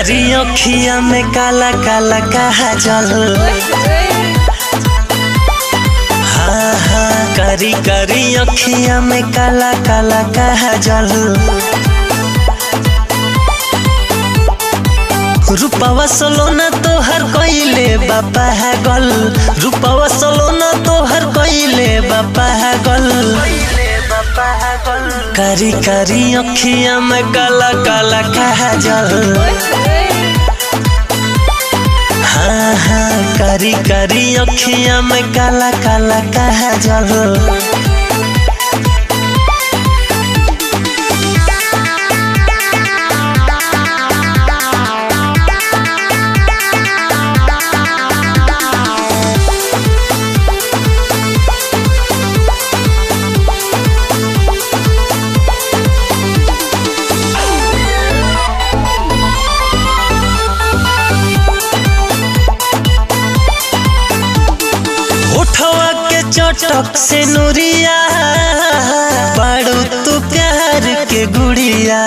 करी अखिया में काला काला काजल। हाँ हाँ करी करी अखिया में काला काला काजल। रूपवा सोलोना तोहर कइले बापा गल। रूपवा सोलोना तोहर कइले बापा गल। करी करी अखिया में काला काला काजल। हाँ हाँ करी करी अखिया में काला काला काजल। चटक से नूरिया पड़ू तू प्यार के गुड़िया।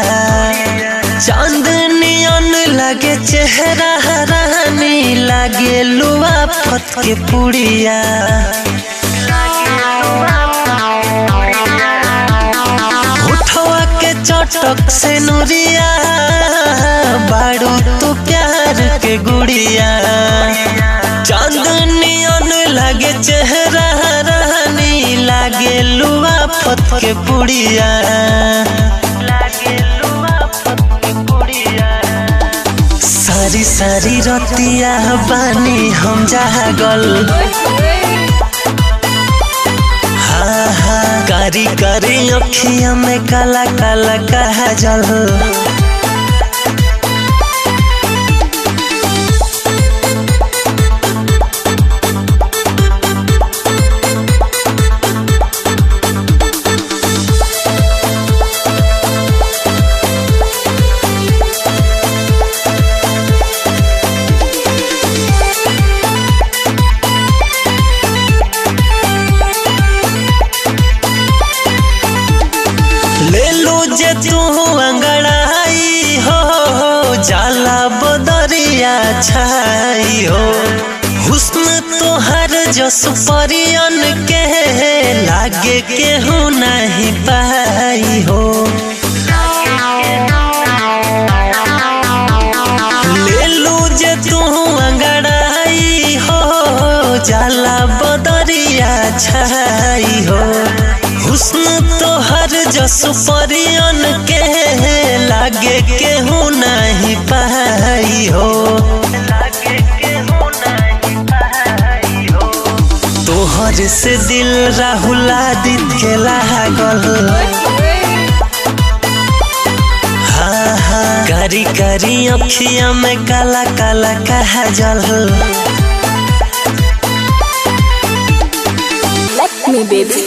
चांदनियन लगे चेहरा रानी लागे लुआ फत के पुड़िया। उठवा के चटक से नूरिया पड़ू तू प्यार के गुड़िया। चांदनियन लगे चेहरा रानी लागे लुआ फत के पुड़िया। सारी सारी रतिया बानी हम जागल। हाँ हाँ करी करी अखिया में काला काला काजल। जे तू अंगड़ाई हो जाला बदरिया छाई हो। हुस्न तोहर जस परियन के लागे केहू नहीं पाई हो। ले लू जे तू अंगड़ाई हो जाला बदरिया छाई हो। हुस्न तोहर जस परियन के लागे केहू नहीं पाई हो। तोहर से दिल राहुला दिल के लागल। हाँ हाँ करी करी अखिया में काला काला काजल। Let me baby